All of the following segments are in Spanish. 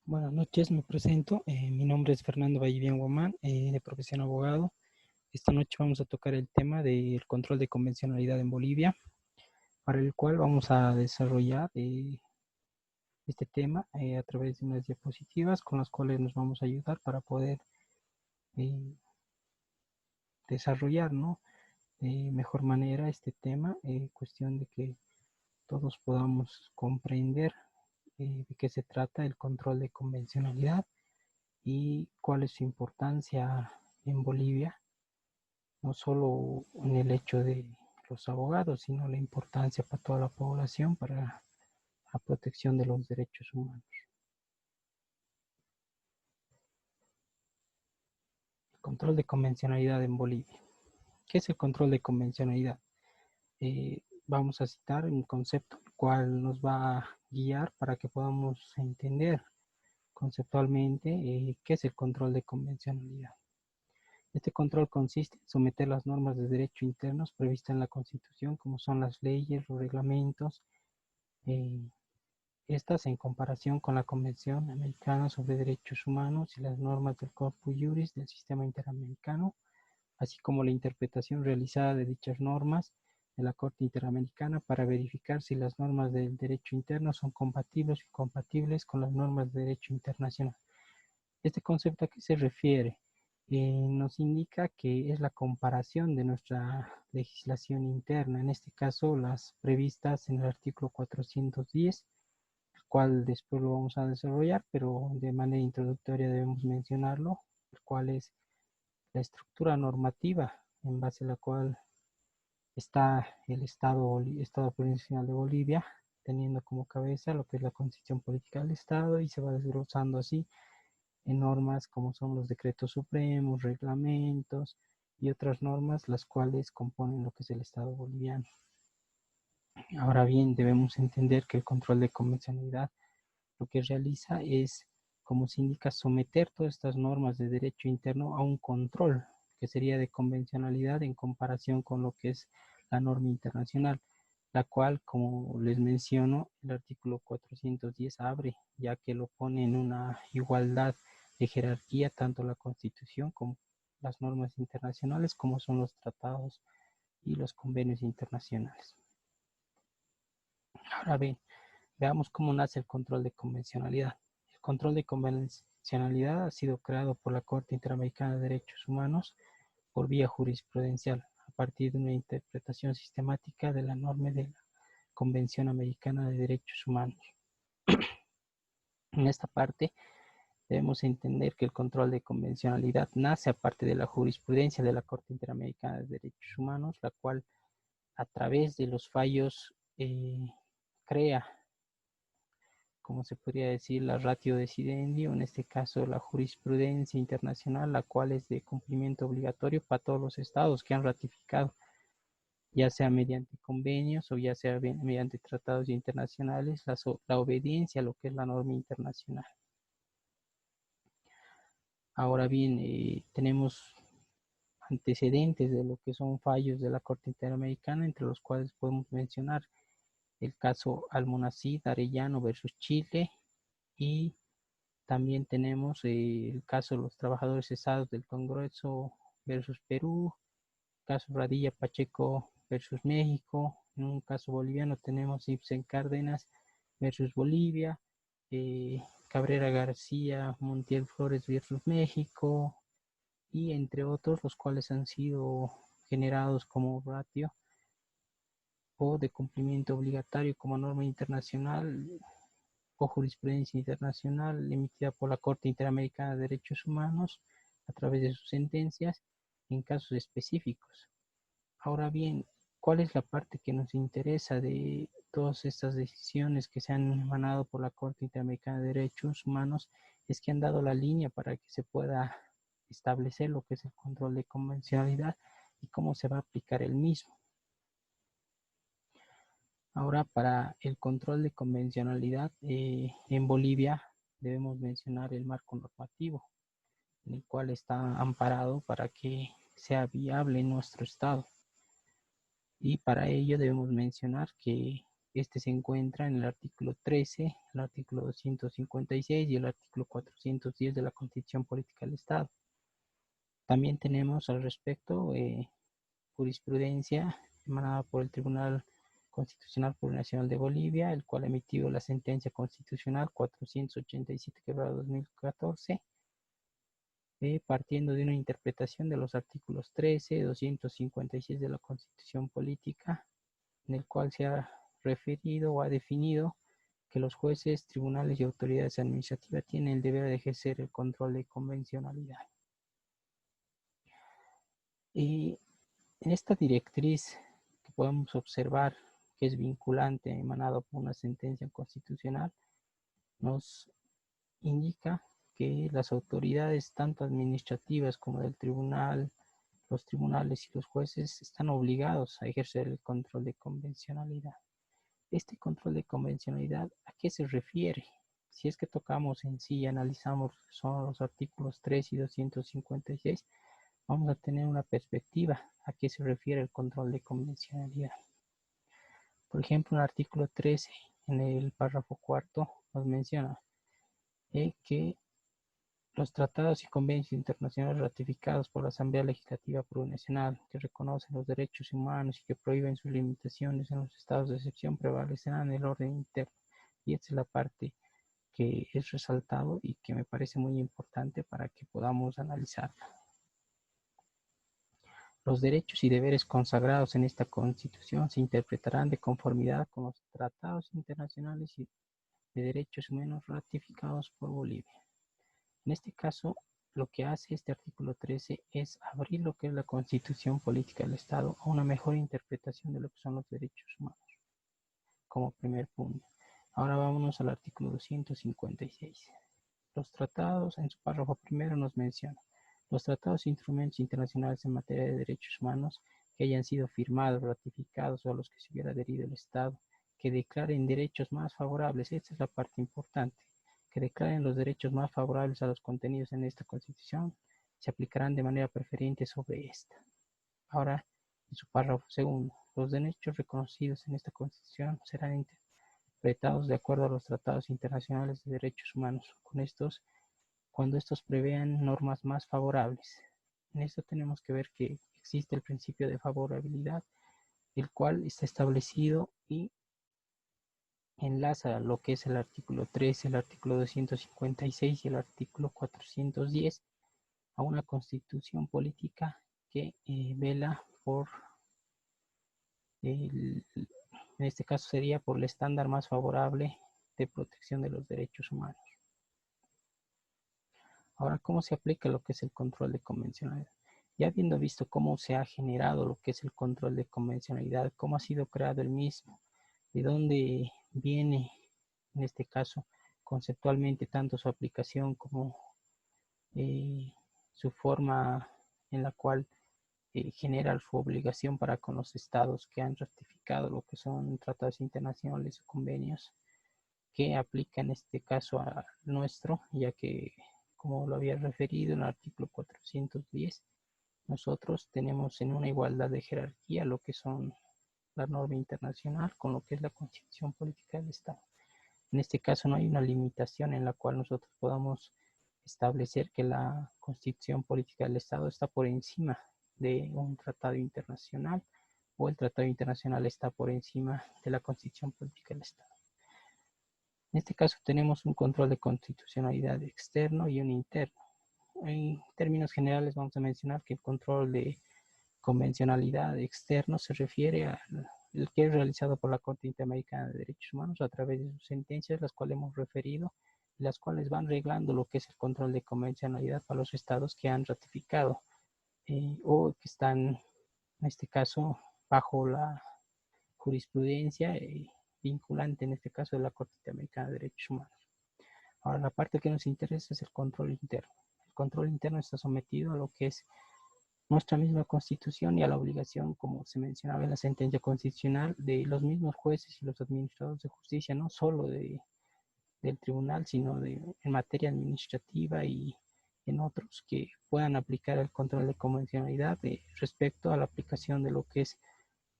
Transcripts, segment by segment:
Buenas noches, me presento. Mi nombre es Fernando Vallivian Guamán, de profesión abogado. Esta noche vamos a tocar el tema del control de convencionalidad en Bolivia, para el cual vamos a desarrollar este tema a través de unas diapositivas con las cuales nos vamos a ayudar para poder eh, desarrollar, ¿no?, de mejor manera este tema, cuestión de que todos podamos comprender de qué se trata el control de convencionalidad y cuál es su importancia en Bolivia, no solo en el hecho de los abogados, sino la importancia para toda la población para la protección de los derechos humanos. El control de convencionalidad en Bolivia. ¿Qué es el control de convencionalidad? Vamos a citar un concepto el cual nos va a guiar para que podamos entender conceptualmente qué es el control de convencionalidad. Este control consiste en someter las normas de derecho internos previstas en la Constitución, como son las leyes, los reglamentos, eh, estas en comparación con la Convención Americana sobre Derechos Humanos y las normas del Corpus Juris del Sistema Interamericano, así como la interpretación realizada de dichas normas de la Corte Interamericana para verificar si las normas del derecho interno son compatibles y compatibles con las normas de derecho internacional. Este concepto a qué se refiere? Nos indica que es la comparación de nuestra legislación interna, en este caso las previstas en el artículo 410, el cual después lo vamos a desarrollar, pero de manera introductoria debemos mencionarlo, el cual es la estructura normativa en base a la cual está el Estado Plurinacional de Bolivia, teniendo como cabeza lo que es la Constitución Política del Estado, y se va desglosando así en normas como son los decretos supremos, reglamentos y otras normas, las cuales componen lo que es el Estado boliviano. Ahora bien, debemos entender que el control de convencionalidad lo que realiza es, como se indica, someter todas estas normas de derecho interno a un control, que sería de convencionalidad en comparación con lo que es la norma internacional, la cual, como les menciono, el artículo 410 abre, ya que lo pone en una igualdad de jerarquía, tanto la Constitución como las normas internacionales, como son los tratados y los convenios internacionales. Ahora bien, veamos cómo nace el control de convencionalidad. El control de convencionalidad ha sido creado por la Corte Interamericana de Derechos Humanos por vía jurisprudencial, a partir de una interpretación sistemática de la norma de la Convención Americana de Derechos Humanos. En esta parte debemos entender que el control de convencionalidad nace a partir de la jurisprudencia de la Corte Interamericana de Derechos Humanos, la cual a través de los fallos crea, como se podría decir, la ratio decidendi, en este caso la jurisprudencia internacional, la cual es de cumplimiento obligatorio para todos los estados que han ratificado, ya sea mediante convenios o ya sea mediante tratados internacionales, la obediencia a lo que es la norma internacional. Ahora bien, tenemos antecedentes de lo que son fallos de la Corte Interamericana, entre los cuales podemos mencionar el caso Almonacid Arellano versus Chile, y también tenemos el caso de los trabajadores cesados del Congreso versus Perú, caso Radilla Pacheco versus México. En un caso boliviano tenemos Ibsen Cárdenas versus Bolivia, Cabrera García Montiel Flores versus México, y entre otros, los cuales han sido generados como ratio o de cumplimiento obligatorio como norma internacional o jurisprudencia internacional emitida por la Corte Interamericana de Derechos Humanos a través de sus sentencias en casos específicos. Ahora bien, ¿cuál es la parte que nos interesa de todas estas decisiones que se han emanado por la Corte Interamericana de Derechos Humanos? Es que han dado la línea para que se pueda establecer lo que es el control de convencionalidad y cómo se va a aplicar el mismo. Ahora, para el control de convencionalidad en Bolivia, debemos mencionar el marco normativo, en el cual está amparado para que sea viable en nuestro estado. Y para ello debemos mencionar que Este se encuentra en el artículo 13, el artículo 256 y el artículo 410 de la Constitución Política del Estado. También tenemos al respecto jurisprudencia emanada por el Tribunal Constitucional Plurinacional de Bolivia, el cual emitió la sentencia constitucional 487/2014, partiendo de una interpretación de los artículos 13, 256 de la Constitución Política, en el cual se ha referido o ha definido que los jueces, tribunales y autoridades administrativas tienen el deber de ejercer el control de convencionalidad. Y en esta directriz que podemos observar que es vinculante, emanado por una sentencia constitucional, nos indica que las autoridades, tanto administrativas como del tribunal, los tribunales y los jueces, están obligados a ejercer el control de convencionalidad. Este control de convencionalidad, ¿a qué se refiere? Si es que tocamos en sí y analizamos son los artículos 3 y 256, vamos a tener una perspectiva a qué se refiere el control de convencionalidad. Por ejemplo, en el artículo 13, en el párrafo cuarto, nos menciona que los tratados y convenios internacionales ratificados por la Asamblea Legislativa Plurinacional que reconocen los derechos humanos y que prohíben sus limitaciones en los estados de excepción prevalecerán en el orden interno. Y esta es la parte que es resaltado y que me parece muy importante para que podamos analizarla. Los derechos y deberes consagrados en esta Constitución se interpretarán de conformidad con los tratados internacionales y de derechos humanos ratificados por Bolivia. En este caso, lo que hace este artículo 13 es abrir lo que es la Constitución Política del Estado a una mejor interpretación de lo que son los derechos humanos, como primer punto. Ahora vámonos al artículo 256. Los tratados, en su párrafo primero, nos menciona los tratados e instrumentos internacionales en materia de derechos humanos que hayan sido firmados, ratificados o a los que se hubiera adherido el Estado, que declaren derechos más favorables. Esta es la parte importante. Que declaren los derechos más favorables a los contenidos en esta Constitución, se aplicarán de manera preferente sobre esta. Ahora, en su párrafo segundo, los derechos reconocidos en esta Constitución serán interpretados de acuerdo a los tratados internacionales de derechos humanos, cuando estos prevean normas más favorables. En esto tenemos que ver que existe el principio de favorabilidad, el cual está establecido y enlaza lo que es el artículo 13, el artículo 256 y el artículo 410 a una constitución política que vela por, en este caso sería por el estándar más favorable de protección de los derechos humanos. Ahora, ¿cómo se aplica lo que es el control de convencionalidad? Ya habiendo visto cómo se ha generado lo que es el control de convencionalidad, cómo ha sido creado el mismo, de dónde viene, en este caso, conceptualmente, tanto su aplicación como su forma en la cual genera su obligación para con los estados que han ratificado lo que son tratados internacionales o convenios, que aplica en este caso a nuestro, ya que, como lo había referido en el artículo 410, nosotros tenemos en una igualdad de jerarquía lo que son la norma internacional con lo que es la Constitución Política del Estado. En este caso no hay una limitación en la cual nosotros podamos establecer que la Constitución Política del Estado está por encima de un tratado internacional o el tratado internacional está por encima de la Constitución Política del Estado. En este caso tenemos un control de constitucionalidad externo y un interno. En términos generales vamos a mencionar que el control de convencionalidad externo se refiere al que es realizado por la Corte Interamericana de Derechos Humanos a través de sus sentencias, las cuales hemos referido, las cuales van reglando lo que es el control de convencionalidad para los estados que han ratificado o que están, en este caso, bajo la jurisprudencia vinculante, en este caso, de la Corte Interamericana de Derechos Humanos. Ahora, la parte que nos interesa es el control interno. El control interno está sometido a lo que es nuestra misma Constitución y a la obligación, como se mencionaba en la sentencia constitucional, de los mismos jueces y los administradores de justicia, no solo del tribunal, sino en materia administrativa y en otros que puedan aplicar el control de convencionalidad respecto a la aplicación de lo que es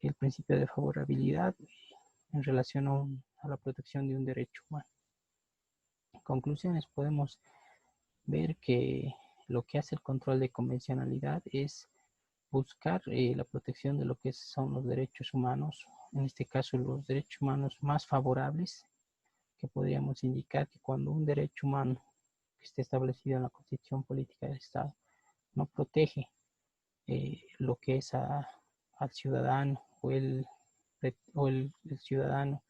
el principio de favorabilidad en relación a la protección de un derecho humano. En conclusiones, podemos ver que lo que hace el control de convencionalidad es buscar la protección de lo que son los derechos humanos, en este caso los derechos humanos más favorables, que podríamos indicar que cuando un derecho humano que esté establecido en la Constitución Política del Estado no protege lo que es al ciudadano o el ciudadano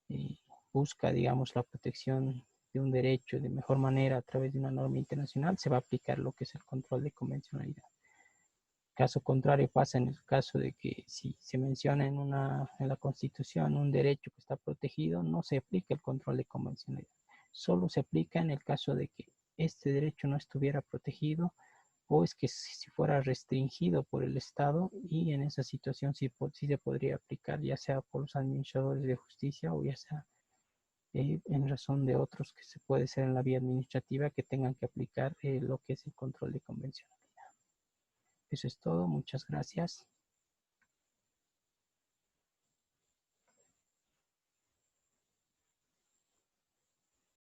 eh, busca, digamos, la protección de un derecho de mejor manera a través de una norma internacional, se va a aplicar lo que es el control de convencionalidad. Caso contrario pasa en el caso de que si se menciona en la Constitución un derecho que está protegido, no se aplica el control de convencionalidad. Solo se aplica en el caso de que este derecho no estuviera protegido o es que si fuera restringido por el Estado, y en esa situación sí se podría aplicar, ya sea por los administradores de justicia o ya sea en razón de otros que se puede ser en la vía administrativa que tengan que aplicar lo que es el control de convencionalidad. Eso es todo, muchas gracias.